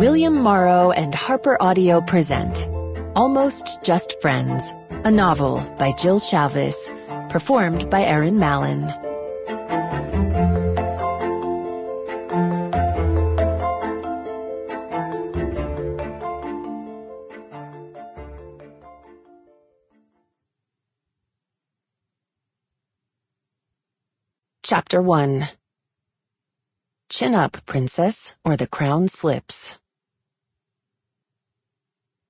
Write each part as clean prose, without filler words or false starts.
William Morrow and Harper Audio present Almost Just Friends, a novel by Jill Shalvis, performed by Erin Mallon. Chapter 1. Chin up, Princess, or the crown slips.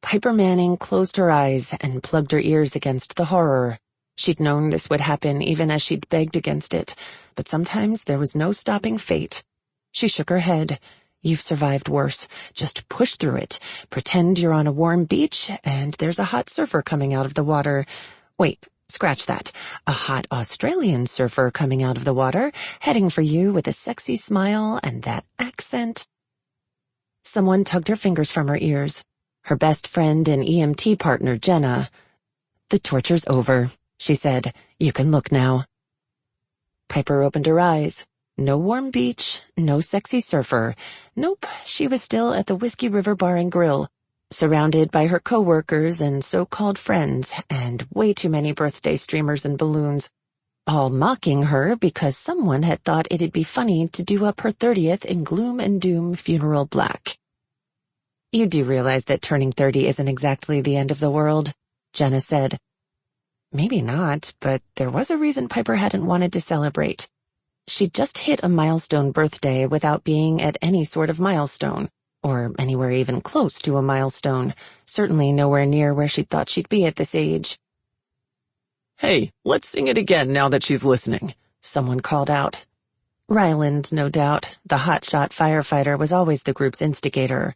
Piper Manning closed her eyes and plugged her ears against the horror. She'd known this would happen even as she'd begged against it, but sometimes there was no stopping fate. She shook her head. You've survived worse. Just push through it. Pretend you're on a warm beach and there's a hot surfer coming out of the water. Wait. Scratch that. A hot Australian surfer coming out of the water, heading for you with a sexy smile and that accent. Someone tugged her fingers from her ears. Her best friend and EMT partner, Jenna. The torture's over, she said. You can look now. Piper opened her eyes. No warm beach, no sexy surfer. Nope, she was still at the Whiskey River Bar and Grill, surrounded by her co-workers and so-called friends, and way too many birthday streamers and balloons, all mocking her because someone had thought it'd be funny to do up her 30th in gloom and doom funeral black. You do realize that turning 30 isn't exactly the end of the world, Jenna said. Maybe not, but there was a reason Piper hadn't wanted to celebrate. She'd just hit a milestone birthday without being at any sort of milestone. Or anywhere even close to a milestone, certainly nowhere near where she thought she'd be at this age. Hey, let's sing it again now that she's listening, someone called out. Ryland, no doubt, the hotshot firefighter, was always the group's instigator.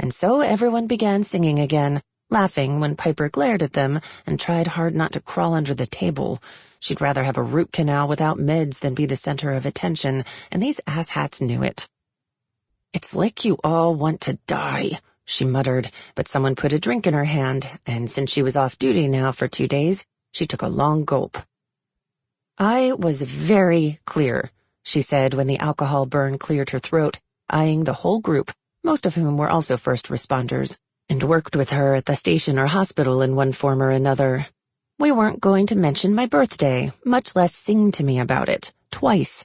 And so everyone began singing again, laughing when Piper glared at them and tried hard not to crawl under the table. She'd rather have a root canal without meds than be the center of attention, and these asshats knew it. It's like you all want to die, she muttered, but someone put a drink in her hand, and since she was off duty now for 2 days, she took a long gulp. I was very clear, she said when the alcohol burn cleared her throat, eyeing the whole group, most of whom were also first responders, and worked with her at the station or hospital in one form or another. We weren't going to mention my birthday, much less sing to me about it, twice.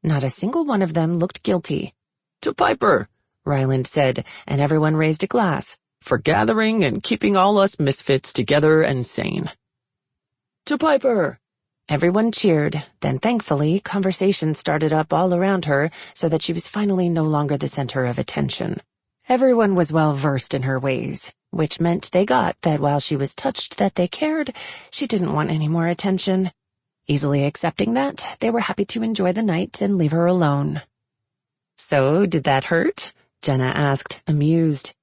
Not a single one of them looked guilty. To Piper, Ryland said, and everyone raised a glass. For gathering and keeping all us misfits together and sane. To Piper! Everyone cheered, then thankfully conversation started up all around her so that she was finally no longer the center of attention. Everyone was well versed in her ways, which meant they got that while she was touched that they cared, she didn't want any more attention. Easily accepting that, they were happy to enjoy the night and leave her alone. So, did that hurt? Jenna asked, amused.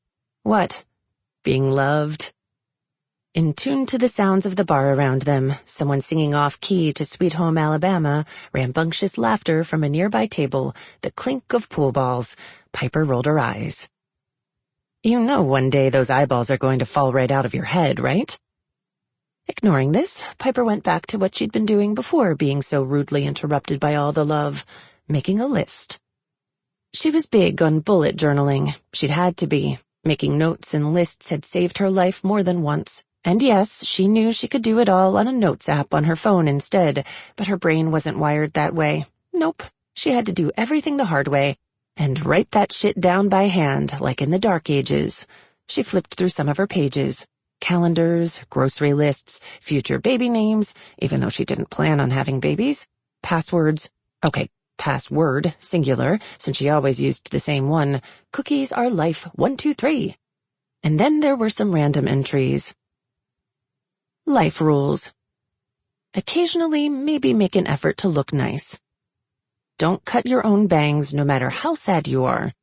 What? Being loved? In tune to the sounds of the bar around them, someone singing off-key to Sweet Home Alabama, rambunctious laughter from a nearby table, the clink of pool balls. Piper rolled her eyes. You know one day those eyeballs are going to fall right out of your head, right? Ignoring this, Piper went back to what she'd been doing before being so rudely interrupted by all the love, making a list. She was big on bullet journaling. She'd had to be. Making notes and lists had saved her life more than once. And yes, she knew she could do it all on a notes app on her phone instead, but her brain wasn't wired that way. Nope. She had to do everything the hard way and write that shit down by hand like in the dark ages. She flipped through some of her pages. Calendars, grocery lists, future baby names, even though she didn't plan on having babies. Passwords. Okay. Password, singular, since she always used the same one. Cookies are life 123. And then there were some random entries. Life rules. Occasionally, maybe make an effort to look nice. Don't cut your own bangs no matter how sad you are.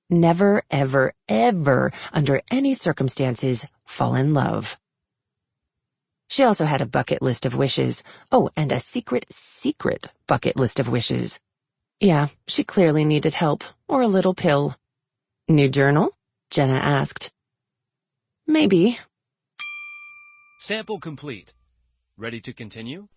Never, ever, ever, under any circumstances, fall in love. She also had a bucket list of wishes. Oh, and a secret bucket list of wishes. Yeah, she clearly needed help, or a little pill. New journal? Jenna asked. Maybe. Sample complete. Ready to continue?